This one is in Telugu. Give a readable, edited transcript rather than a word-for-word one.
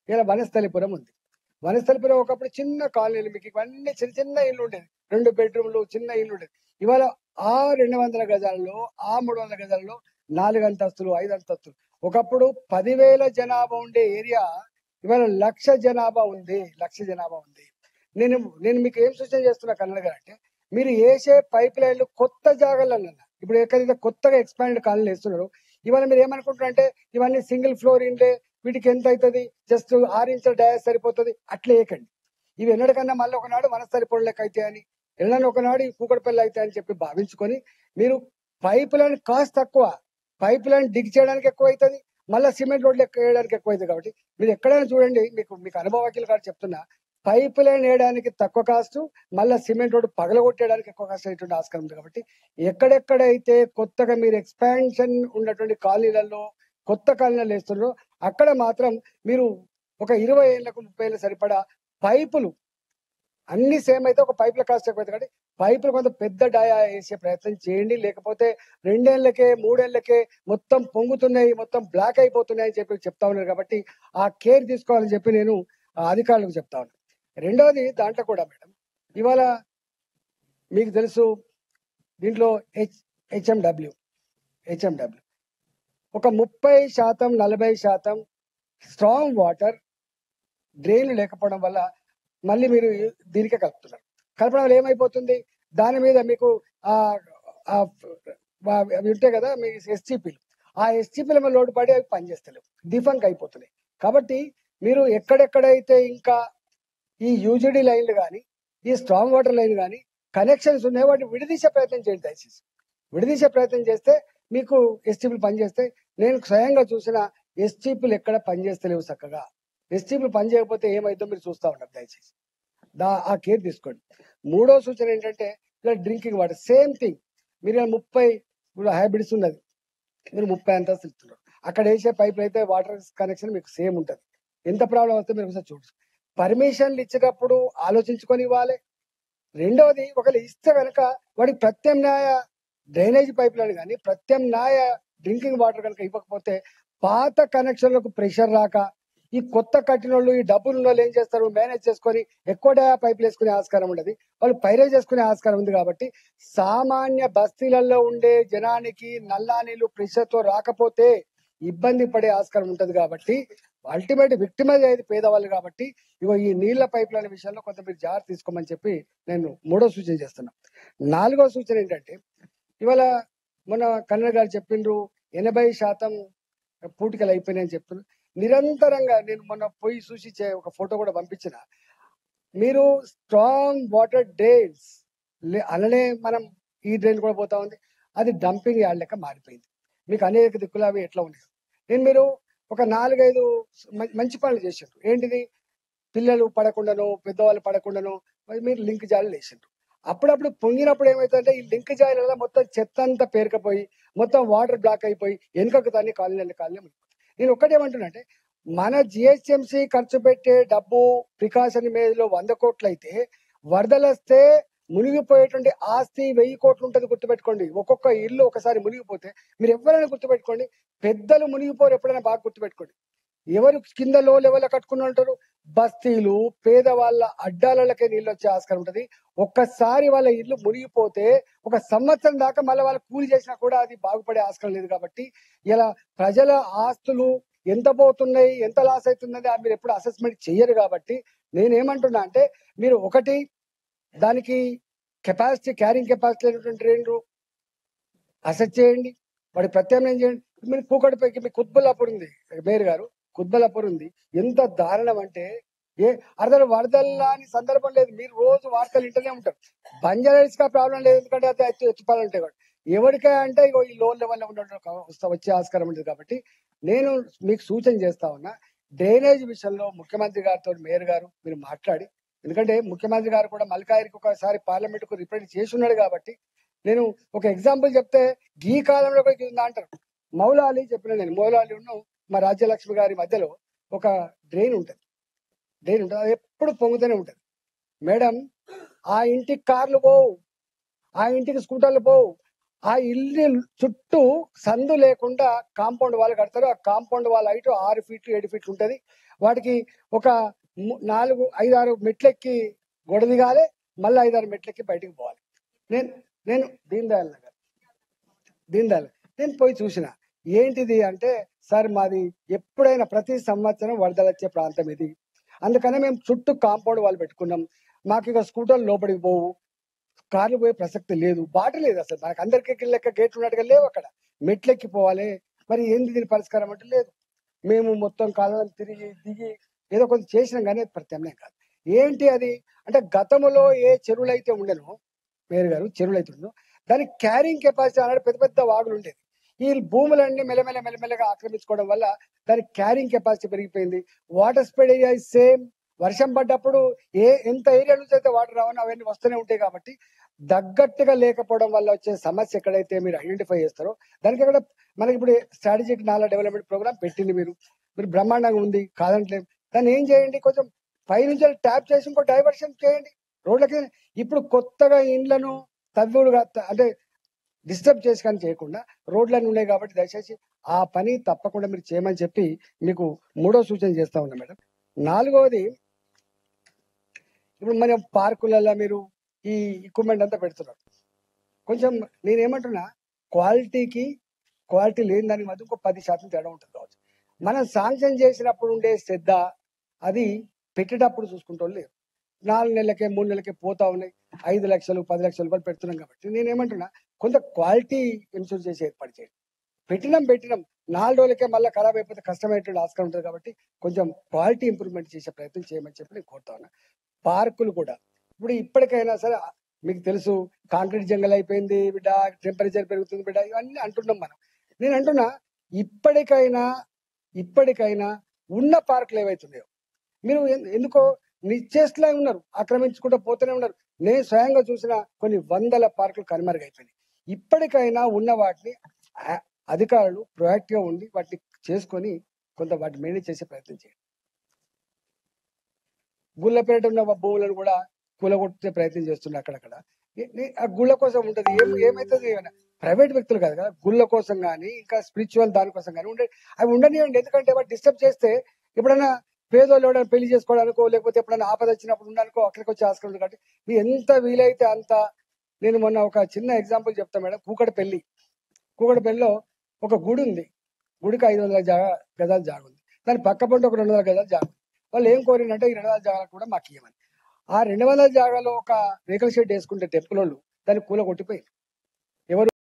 ఇలా వనస్థలిపురం ఉంది. వనస్థలిపురం ఒకప్పుడు చిన్న కాలనీలు, మీకు ఇవన్నీ చిన్న చిన్న ఇల్లు ఉండేది, 2 బెడ్రూమ్లు చిన్న ఇల్లు ఉండేది. ఇవాళ ఆ 200 గజాలలో, ఆ 300 గజాలలో 4 అంతస్తులు, 5 అంతస్తులు. ఒకప్పుడు 10,000 జనాభా ఉండే ఏరియా ఇవాళ 1,00,000 జనాభా ఉంది, 1,00,000 జనాభా ఉంది. నేను నేను మీకు ఏం సూచన చేస్తున్నా కన్నడ గారు అంటే, మీరు వేసే పైప్ లైన్లు కొత్త జాగాలలో, ఇప్పుడు ఎక్కడైతే కొత్తగా ఎక్స్పాండ్ కాలనీలు వేస్తున్నారో, ఇవాళ మీరు ఏమనుకుంటారు అంటే ఇవన్నీ సింగిల్ ఫ్లోర్ ఇండ్లే, వీటికి ఎంత అవుతుంది, జస్ట్ 6 ఇంచుల డయాస్ సరిపోతుంది, అట్లా వేయకండి. ఇవి ఎన్నటికన్నా మళ్ళీ ఒకనాడు వనస్థలిపురం లెక్క అయితే అని, ఎన్నడన్నా ఒకనాడు ఈ కూకట్పల్లి అయితే అని చెప్పి భావించుకొని మీరు పైప్ లైన్ కాస్ట్ తక్కువ, పైప్ లైన్ డిగ్ చేయడానికి ఎక్కువ అవుతుంది, మళ్ళీ సిమెంట్ రోడ్లు వేయడానికి ఎక్కువ అవుతుంది. కాబట్టి మీరు ఎక్కడైనా చూడండి, మీకు అనుభవకులు గారు చెప్తున్నా, పైప్ లైన్ వేయడానికి తక్కువ కాస్ట్, మళ్ళీ సిమెంట్ రోడ్డు పగలగొట్టేయడానికి ఎక్కువ కాస్ట్ అయ్యేటువంటి ఆస్కారం ఉంది. కాబట్టి ఎక్కడెక్కడైతే కొత్తగా మీరు ఎక్స్పాన్షన్ ఉన్నటువంటి కాలనీలలో, కొత్త కాలనీలు వేస్తున్నారో అక్కడ మాత్రం మీరు ఒక 20 ఏళ్లకు 30 ఏళ్ళ సరిపడా పైపులు అన్ని సేమ్ అయితే ఒక పైపుల కాస్ట్ ఎక్కువ అవుతుంది. కాబట్టి పైపులు కొంత పెద్ద డయా వేసే ప్రయత్నం చేయండి. లేకపోతే 2 ఏళ్లకే 3 ఏళ్లకే మొత్తం పొంగుతున్నాయి, మొత్తం బ్లాక్ అయిపోతున్నాయి అని చెప్పి చెప్తా ఉన్నారు. కాబట్టి ఆ కేర్ తీసుకోవాలని చెప్పి నేను అధికారులకు చెప్తా ఉన్నాను. రెండవది దాంట్లో కూడా మేడం, ఇవాళ మీకు తెలుసు దీంట్లో హెచ్ఎండబ్ల్యూ ఒక 30% 40% స్ట్రాంగ్ వాటర్ డ్రైన్లు లేకపోవడం వల్ల మళ్ళీ మీరు దీనికే కలుపుతున్నారు. కలపడం వల్ల ఏమైపోతుంది, దాని మీద మీకు అవి ఉంటాయి కదా మీ ఎస్టీపీలు, ఆ ఎస్టీపీల మీద లోటు పడి అవి పనిచేస్తలేవు, డిఫంక్ అయిపోతున్నాయి. కాబట్టి మీరు ఎక్కడెక్కడైతే ఇంకా ఈ యూజీడీ లైన్లు కానీ, ఈ స్ట్రాంగ్ వాటర్ లైన్ కానీ కనెక్షన్స్ ఉన్నాయి, వాటిని విడదీసే ప్రయత్నం చేయండి. దయచేసి విడదీసే ప్రయత్నం చేస్తే మీకు ఎస్టీపీలు పనిచేస్తాయి. నేను స్వయంగా చూసిన ఎస్టీపీలు ఎక్కడ పనిచేస్తలేవు చక్కగా. ఎస్టీపీలు పనిచేయకపోతే ఏమైందో మీరు చూస్తూ ఉంటారు. దయచేసి ఆ కేర్ తీసుకోండి. మూడో సూచన ఏంటంటే, ఇలా డ్రింకింగ్ వాటర్ సేమ్ థింగ్. మీరు 30 ఇప్పుడు హైబ్రిడ్స్ ఉన్నది, మీరు 30 అంతస్తులు ఇస్తున్నారు, అక్కడ వేసే పైపులు అయితే వాటర్ కనెక్షన్ మీకు సేమ్ ఉంటుంది. ఎంత ప్రాబ్లం వస్తే మీరు ఒకసారి చూడండి. పర్మిషన్లు ఇచ్చేటప్పుడు ఆలోచించుకొని ఇవ్వాలి. రెండవది, ఒకవేళ ఇస్తే కనుక వాడికి ప్రత్యామ్నాయ డ్రైనేజ్ పైపులను కానీ, ప్రత్యామ్నాయ డ్రింకింగ్ వాటర్ కనుక ఇవ్వకపోతే పాత కనెక్షన్లకు ప్రెషర్ రాక ఈ కొత్త కట్టిన వాళ్ళు, ఈ డబ్బులు ఉన్న వాళ్ళు ఏం చేస్తారు, మేనేజ్ చేసుకొని ఎక్కువ డయా పైపులు వేసుకునే ఆస్కారం ఉండదు, వాళ్ళు పైరే చేసుకునే ఆస్కారం ఉంది. కాబట్టి సామాన్య బస్తీలలో ఉండే జనానికి నల్లా నీళ్లు ప్రెషర్తో రాకపోతే ఇబ్బంది పడే ఆస్కారం ఉంటది. కాబట్టి అల్టిమేట్ విక్టిమైజ్ అయ్యేది పేదవాళ్ళు. కాబట్టి ఇగో ఈ నీళ్ల పైపుల విషయంలో కొంత మీరు జాగ్రత్త తీసుకోమని చెప్పి నేను మూడో సూచన చేస్తున్నా. నాలుగో సూచన ఏంటంటే, ఇవాళ మొన్న కన్నడ గారు చెప్పిండ్రు 80% పూటికలు అయిపోయినాయని చెప్తున్నారు. నిరంతరంగా నేను మొన్న పోయి చూసి ఒక ఫోటో కూడా పంపించిన, మీరు స్ట్రాంగ్ వాటర్ డ్రైన్స్ అలానే మనం ఈ డ్రైన్ కూడా పోతా ఉంది, అది డంపింగ్ యార్డ్ లెక్క మారిపోయింది. మీకు అనేక దిక్కులు అవి ఎట్లా ఉన్నాయి. మీరు ఒక 4-5 మంచి పనులు చేసిండ్రు. ఏంటిది, పిల్లలు పడకుండాను, పెద్దవాళ్ళు పడకుండాను మీరు లింక్ జాలు వేసిండ్రు. అప్పుడప్పుడు పొంగినప్పుడు ఏమవుతుందంటే ఈ లింక్ జాయిల మొత్తం చెత్త అంతా పేరుకపోయి మొత్తం వాటర్ బ్లాక్ అయిపోయి వెనుకకు దాన్ని కాలనీ. నేను ఒక్కటేమంటున్నా అంటే, మన జిహెచ్ఎంసీ ఖర్చు పెట్టే డబ్బు ప్రికాషన్ మేలో 100 కోట్లు అయితే, వరదలు వస్తే మునిగిపోయేటువంటి ఆస్తి 1000 కోట్లు ఉంటుంది. గుర్తుపెట్టుకోండి. ఒక్కొక్క ఇల్లు ఒకసారి మునిగిపోతే మీరు ఎవరైనా గుర్తుపెట్టుకోండి, పెద్దలు మునిగిపోరు ఎప్పుడైనా బాగా గుర్తుపెట్టుకోండి. ఎవరు కింద లో లెవెల్ కట్టుకుని ఉంటారు, బస్తీలు పేదవాళ్ళ అడ్డాలకే నీళ్ళు వచ్చే ఆస్కారం ఉంటుంది. ఒక్కసారి వాళ్ళ ఇల్లు మునిగిపోతే 1 సంవత్సరం దాకా మళ్ళీ వాళ్ళు కూలి చేసినా కూడా అది బాగుపడే ఆస్కారం లేదు. కాబట్టి ఇలా ప్రజల ఆస్తులు ఎంత పోతున్నాయి, ఎంత లాస్ అవుతున్నది మీరు ఎప్పుడు అసెస్మెంట్ చెయ్యరు. కాబట్టి నేనేమంటున్నా అంటే, మీరు ఒకటి దానికి కెపాసిటీ, క్యారింగ్ కెపాసిటీ అయినటువంటి డ్రైన్లు అసెస్ చేయండి, వాడి ప్రత్యామ్నాయం చేయండి. మీరు కూకటిపైకి మీ కుత్బుల్లాపూర్ ఉంది, మేయర్ గారు, కుత్బుల్లాపూర్ ఉంది. ఎంత దారుణం అంటే, అర్థం వరదల్లా అని సందర్భం లేదు. మీరు రోజు వార్తలు ఇంటనే ఉంటారు. బంజారాస్ కా ప్రాబ్లం లేదు, ఎందుకంటే అది ఎత్తుపాలంటే కూడా ఎవరికా అంటే ఇగో ఈ లో లెవెల్లో ఉన్న వచ్చే ఆస్కారం ఉంటుంది. కాబట్టి నేను మీకు సూచన చేస్తా ఉన్నా, డ్రైనేజ్ విషయంలో ముఖ్యమంత్రి గారితో మేయర్ గారు మీరు మాట్లాడి, ఎందుకంటే ముఖ్యమంత్రి గారు కూడా మల్కాయిరికి ఒకసారి పార్లమెంట్ కు రిప్రజెంట్ చేసి ఉన్నాడు. కాబట్టి నేను ఒక ఎగ్జాంపుల్ చెప్తే, ఈ కాలంలో అంటారు, మౌలాలి చెప్పిన, నేను మౌలాలి ఉన్న మా రాజ్యలక్ష్మి గారి మధ్యలో ఒక డ్రైన్ ఉంటుంది, అది ఎప్పుడు పొంగుతూనే ఉంటుంది. మేడం, ఆ ఇంటికి కార్లు పోవు, ఆ ఇంటికి స్కూటర్లు పోవు, ఆ ఇల్లు చుట్టూ సందు లేకుండా కాంపౌండ్ వాళ్ళు కడతారు. ఆ కాంపౌండ్ వాళ్ళ హైట్ 6 ఫీట్లు 7 ఫీట్లు ఉంటుంది. వాటికి ఒక 4, 5, 6 మెట్లెక్కి గొడ దిగాలి, మళ్ళీ 5, 6 మెట్లెక్కి బయటికి పోవాలి. నేను నేను దీన్ దయాళ్ నేను పోయి చూసిన. ఏంటిది అంటే, సార్ మాది ఎప్పుడైనా ప్రతి సంవత్సరం వరదలు వచ్చే ప్రాంతం ఇది, అందుకనే మేము చుట్టూ కాంపౌండ్ వాళ్ళు పెట్టుకున్నాం. మాకు ఇక స్కూటర్లు లోపలికి పోవు, కార్లు పోయే ప్రసక్తి లేదు, బాట లేదు అసలు. మనకు అందరికి లెక్క గేట్లు ఉన్నట్టుగా లేవు అక్కడ, మెట్లెక్కి పోవాలి. మరి ఏంది దీని పరిష్కారం అంటే లేదు. మేము మొత్తం కాలం తిరిగి దిగి ఏదో కొంచెం చేసినాం కానీ ప్రత్యామ్నాయం కాదు. ఏంటి అది అంటే, గతంలో ఏ చెరువులు అయితే ఉండేనో మేయర్ గారు, చెరువులు అయితే ఉండో దానికి క్యారింగ్ కెపాసిటీ అన్నాడు, పెద్ద పెద్ద వాగులు ఉండేది. ఈ భూములన్నీ మెల్లమెల్లగా ఆక్రమించుకోవడం వల్ల దానికి క్యారింగ్ కెపాసిటీ పెరిగిపోయింది. Water spread area same. వర్షం పడ్డప్పుడు ఎంత ఏరియా నుంచి అయితే వాటర్ రావని అవన్నీ వస్తూనే ఉంటాయి. కాబట్టి తగ్గట్టుగా లేకపోవడం వల్ల వచ్చే సమస్య ఎక్కడైతే మీరు ఐడెంటిఫై చేస్తారో దానికి అక్కడ మనకి ఇప్పుడు స్ట్రాటజిక్ నాలా డెవలప్మెంట్ ప్రోగ్రామ్ పెట్టింది మీరు బ్రహ్మాండంగా ఉంది, కాదంటలేదు. దాన్ని ఏం చేయండి, కొంచెం పైనుంచి ట్యాప్ చేసి ఇంకో డైవర్షన్ చేయండి రోడ్లకి. ఇప్పుడు కొత్తగా ఇండ్లను తవ్వుడుగా అంటే డిస్టర్బ్ చేసి కానీ చేయకుండా రోడ్లన్నీ ఉన్నాయి కాబట్టి దయచేసి ఆ పని తప్పకుండా మీరు చేయమని చెప్పి మీకు 3వ సూచన చేస్తా ఉన్నా మేడం. 4వది, ఇప్పుడు మన పార్కులలో మీరు ఈ ఎక్విప్మెంట్ అంతా పెడుతున్నారు. కొంచెం నేనేమంటున్నా, క్వాలిటీ లేని దానికి మధ్య ఇంకో 10% తేడా ఉంటుంది కావచ్చు. మనం శాంక్షన్ చేసినప్పుడు ఉండే శ్రద్ధ అది పెట్టేటప్పుడు చూసుకుంటూ లేరు. 4 నెలలకే 3 నెలలకే పోతా ఉన్నాయి. 5 లక్షలు 10 లక్షల రూపాయలు పెడుతున్నాం. కాబట్టి నేనేమంటున్నా, కొంత క్వాలిటీ ఇన్సూర్ చేసి ఏర్పాటు చేయండి. పెట్టినాం 4 రోజులకే మళ్ళీ ఖరాబ్ అయిపోతే కష్టమయ్యేటువంటి ఆస్కారం ఉంటుంది. కాబట్టి కొంచెం క్వాలిటీ ఇంప్రూవ్మెంట్ చేసే ప్రయత్నం చేయమని చెప్పి నేను కోరుతా ఉన్నా. పార్కులు కూడా ఇప్పుడు ఇప్పటికైనా సరే, మీకు తెలుసు కాంక్రీట్ జంగల్ అయిపోయింది బిడ్డ, టెంపరేచర్ పెరుగుతుంది బిడ్డ, ఇవన్నీ అంటున్నాం మనం. నేను అంటున్నా, ఇప్పటికైనా ఉన్న పార్కులు ఏవైతున్నాయో మీరు ఎందుకో నిశ్చేష్టలా ఉన్నారు, ఆక్రమించుకుంటూ పోతూనే ఉన్నారు. నేను స్వయంగా చూసిన కొన్ని వందల పార్కులు కనుమరుగైపోయినాయి. ఇప్పటికైనా ఉన్న వాటిని అధికారులు ప్రొయాక్టివ్గా ఉండి వాటిని చేసుకొని కొంత వాటిని మేనేజ్ చేసే ప్రయత్నం చేయండి. గుళ్ళపేట ఉన్న భూములను కూడా కూలగొట్టే ప్రయత్నం చేస్తున్నారు అక్కడక్కడ. ఆ గుళ్ళ కోసం ఉంటుంది, ఏమైతుంది, ప్రైవేట్ వ్యక్తులు కాదు కదా, గుళ్ళ కోసం కానీ ఇంకా స్పిరిచువల్ దానికోసం కానీ అవి ఉండనివ్వండి. ఎందుకంటే వాటి డిస్టర్బ్ చేస్తే ఎప్పుడైనా పేదోళ్ళు ఎవరైనా పెళ్లి చేసుకోవడానికో లేకపోతే ఎప్పుడైనా ఆపద వచ్చినప్పుడు ఉండడానికో అక్కడికి వచ్చి ఆస్కారం ఉంది. కాబట్టి మీరు ఎంత వీలైతే అంత. నేను మొన్న ఒక చిన్న ఎగ్జాంపుల్ చెప్తాను మేడం. కూకటపల్లిలో ఒక గుడి ఉంది. గుడికి 500 గజాల జాగా ఉంది. దాని పక్క పంట ఒక 200 గజాల జాగా ఉంది. వాళ్ళు ఏం కోరిందంటే ఈ 200 జాగాలు కూడా మాకు ఇవ్వమని. ఆ 200 జాగాలో ఒక రేకుల షెడ్ వేసుకుంటే టెంపుల్ వాళ్ళు దాన్ని కూల కొట్టిపోయి